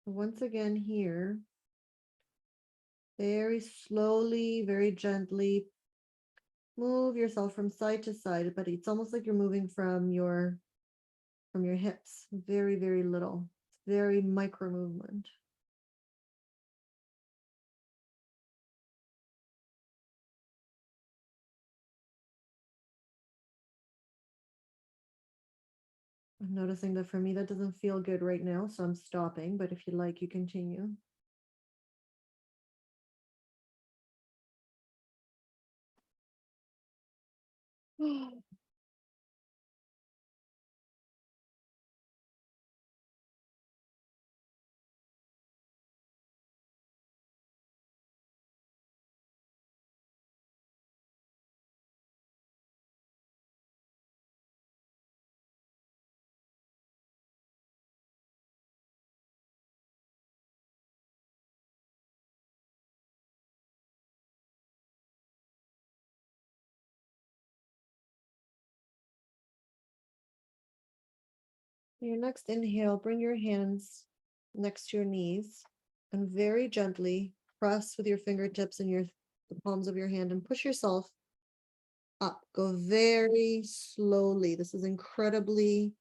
Once again here, very slowly, very gently, move yourself from side to side, but it's almost like you're moving from your hips. Very, very little. Very micro movement. I'm noticing that for me that doesn't feel good right now, so I'm stopping, but if you like, you continue. Your next inhale, bring your hands next to your knees and very gently press with your fingertips and the palms of your hand and push yourself up. Go very slowly. This is incredibly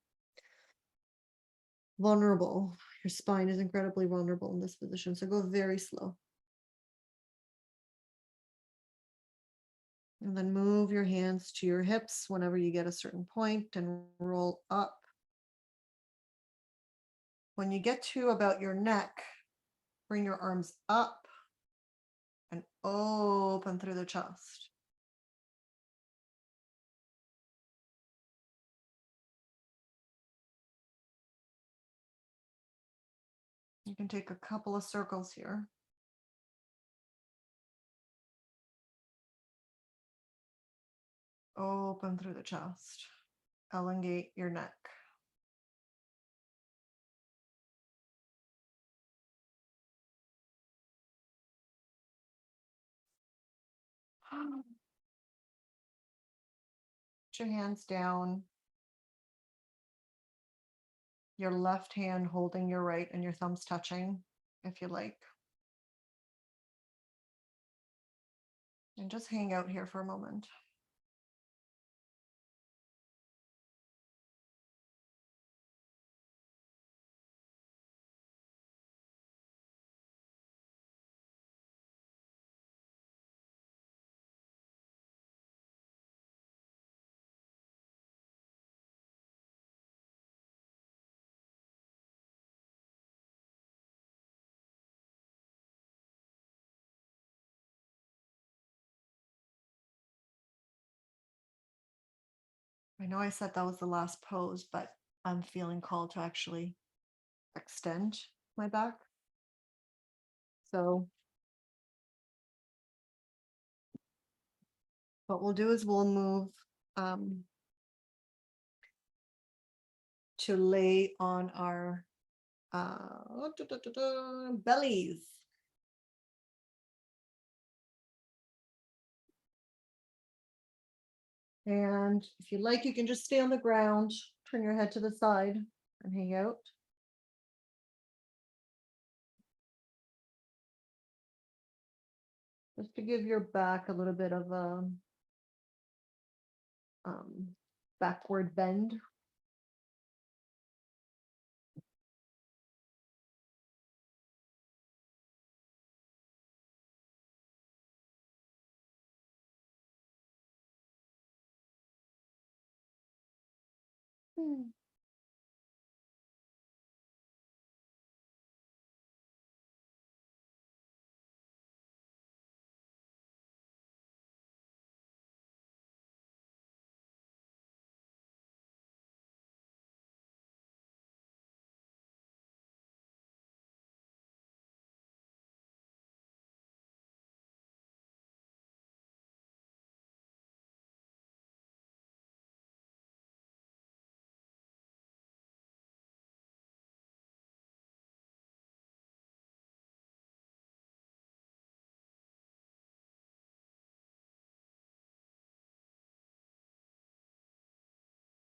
vulnerable. Your spine is incredibly vulnerable in this position, so go very slow. And then move your hands to your hips whenever you get a certain point and roll up. When you get to about your neck, bring your arms up and open through the chest. You can take a couple of circles here. Open through the chest. Elongate your neck. Put your hands down. Your left hand holding your right and your thumbs touching, if you like. And just hang out here for a moment. I know I said that was the last pose, but I'm feeling called to actually extend my back. So what we'll do is we'll move to lay on our bellies. And if you like, you can just stay on the ground, turn your head to the side and hang out. Just to give your back a little bit of a backward bend.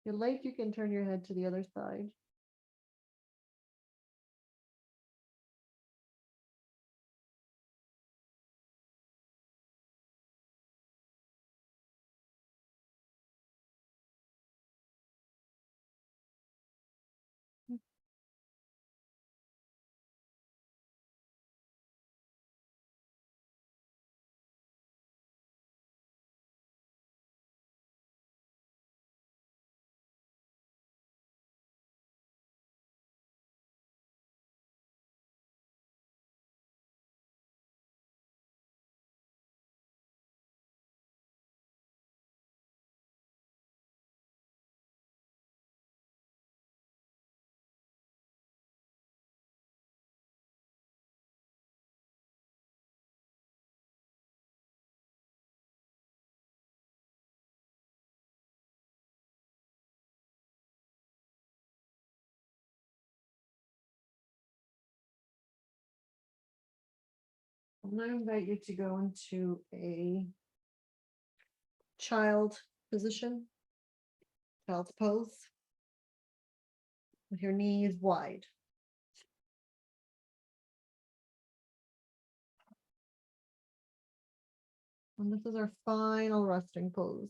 If you like, you can turn your head to the other side. I'm going to invite you to go into a child position, child's pose, with your knees wide. And this is our final resting pose.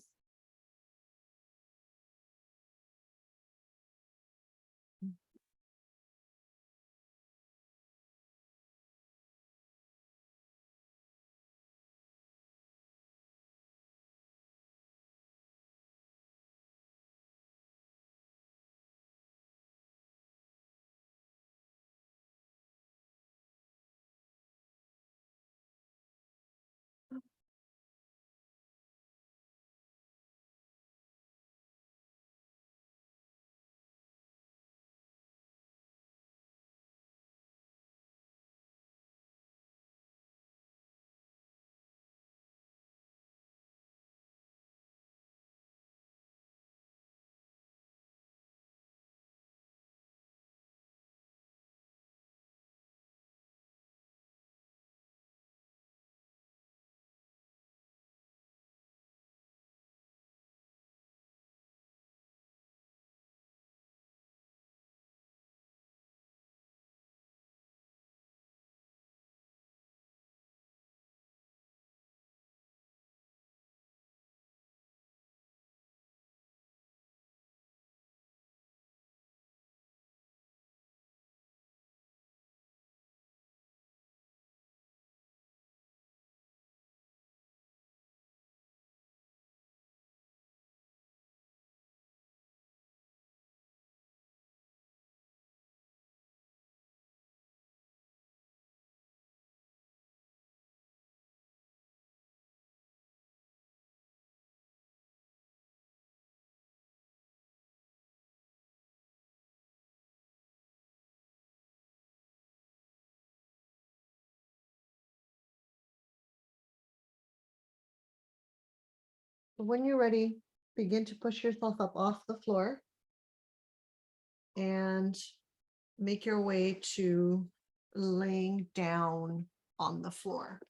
When you're ready, begin to push yourself up off the floor and make your way to laying down on the floor.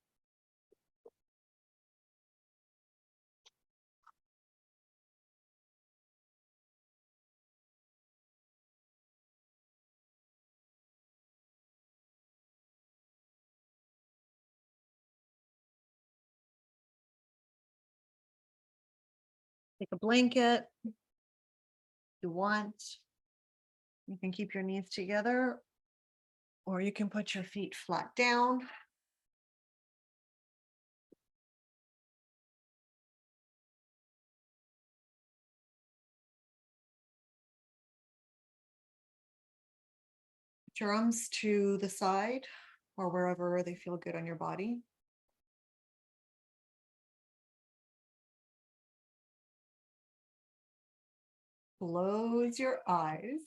Take a blanket if you want. You can keep your knees together, or you can put your feet flat down. Put your arms to the side or wherever they feel good on your body. Close your eyes.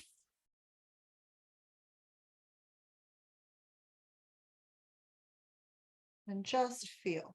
And just feel.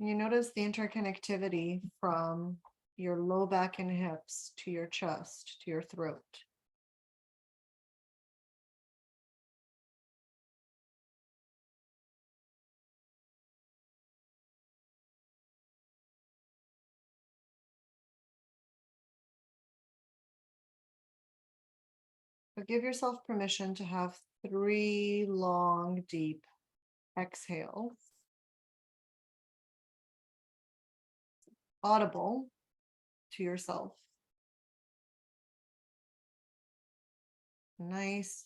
You notice the interconnectivity from your low back and hips to your chest, to your throat. But give yourself permission to have 3 long, deep exhales, audible to yourself. Nice.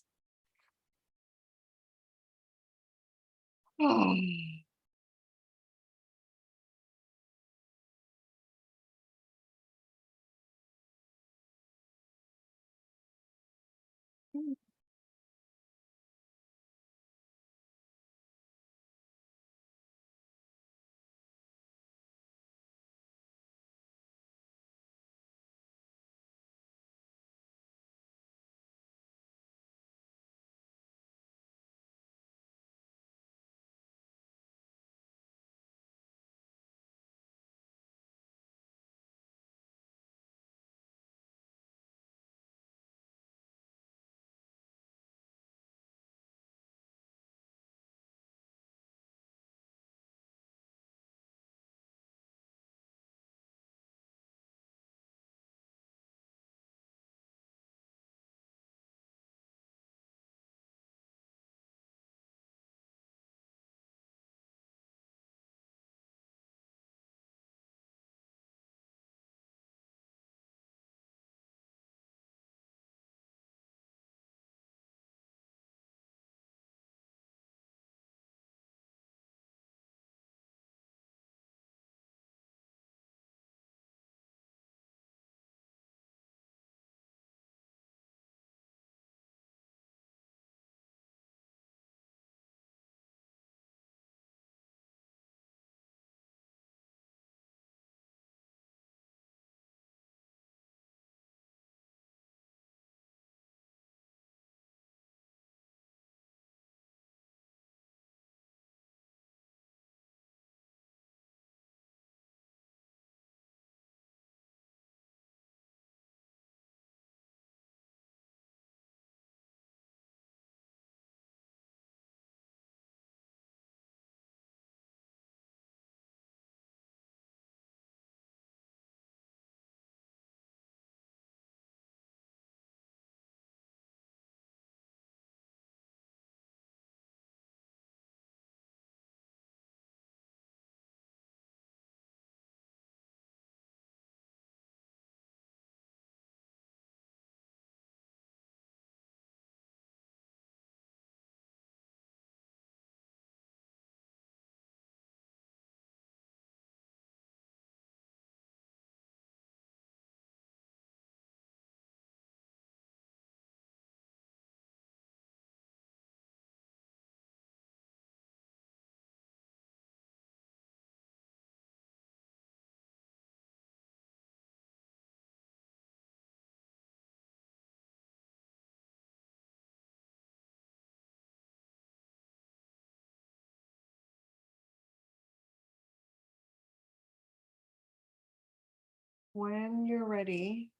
When you're ready,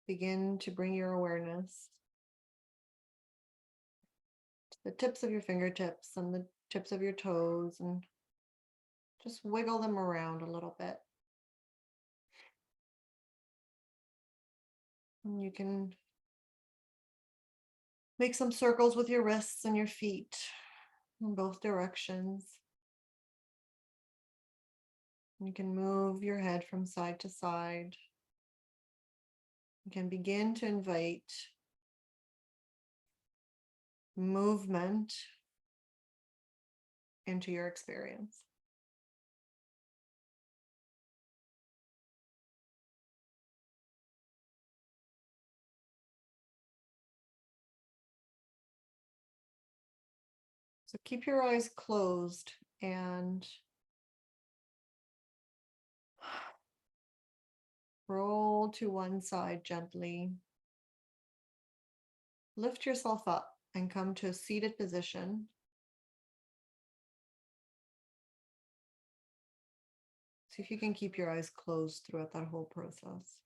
begin to bring your awareness to the tips of your fingertips and the tips of your toes, and just wiggle them around a little bit. And you can make some circles with your wrists and your feet in both directions. You can move your head from side to side. You can begin to invite movement into your experience. So keep your eyes closed and roll to one side gently. Lift yourself up and come to a seated position. See if you can keep your eyes closed throughout that whole process.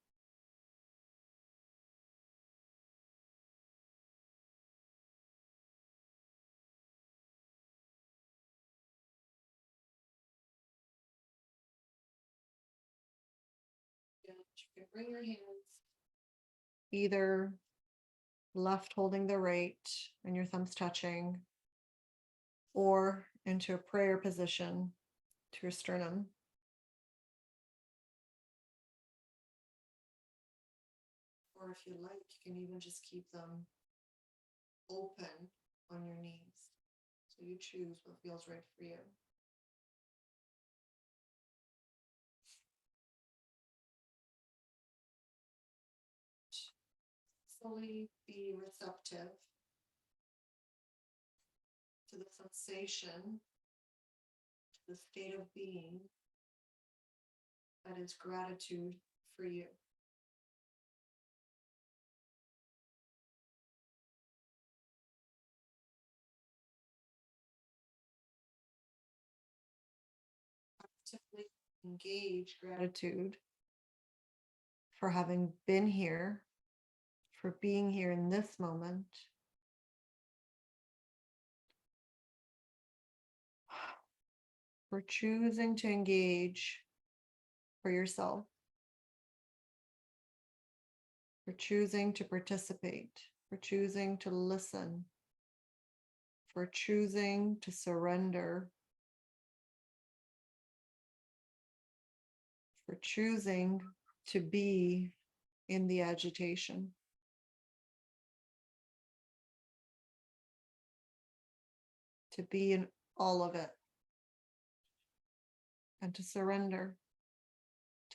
You can bring your hands either left holding the right and your thumbs touching, or into a prayer position to your sternum. Or if you like, you can even just keep them open on your knees. So you choose what feels right for you. Fully be receptive to the sensation, to the state of being that is gratitude for you. Actively engage gratitude for having been here, for being here in this moment, for choosing to engage for yourself, for choosing to participate, for choosing to listen, for choosing to surrender, for choosing to be in the agitation. To be in all of it and to surrender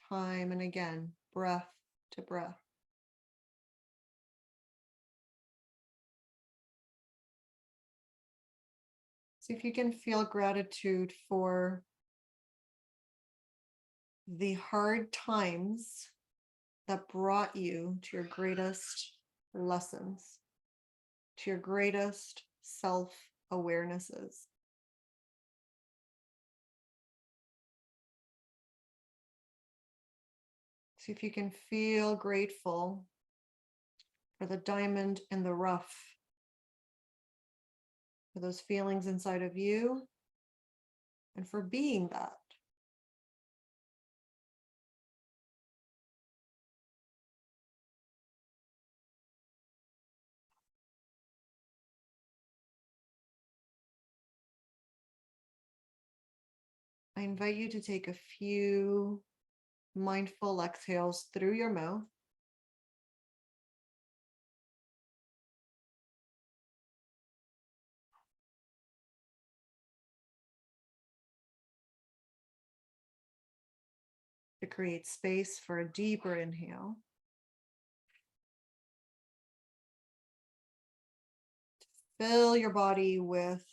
time and again, breath to breath. See if you can feel gratitude for the hard times that brought you to your greatest lessons, to your greatest self-awarenesses. See if you can feel grateful for the diamond in the rough, for those feelings inside of you, and for being that. I invite you to take a few mindful exhales through your mouth. To create space for a deeper inhale. Fill your body with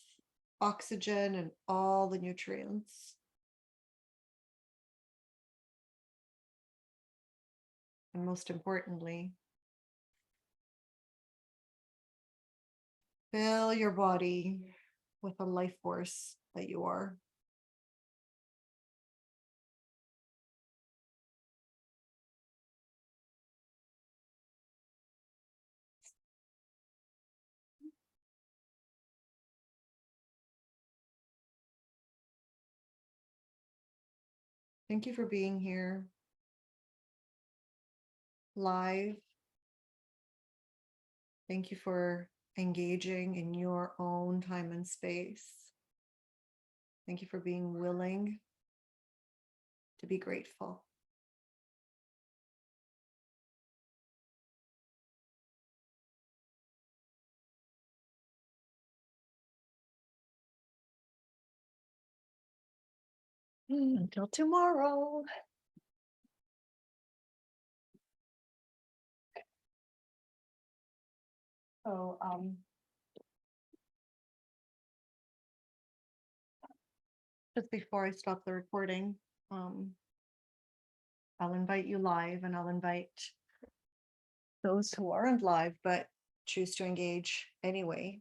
oxygen and all the nutrients. And most importantly, fill your body with the life force that you are. Thank you for being here live. Thank you for engaging in your own time and space. Thank you for being willing to be grateful. Until tomorrow. So, just before I stop the recording, um, I'll invite you live and I'll invite those who aren't live but choose to engage anyway.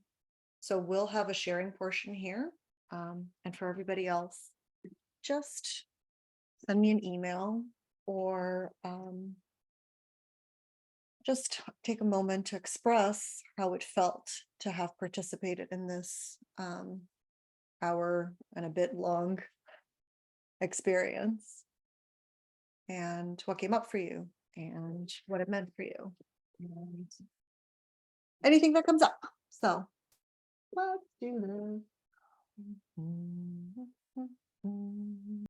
So we'll have a sharing portion here. And for everybody else, just send me an email or just take a moment to express how it felt to have participated in this hour and a bit long experience, and what came up for you and what it meant for you, and anything that comes up. So let's do this.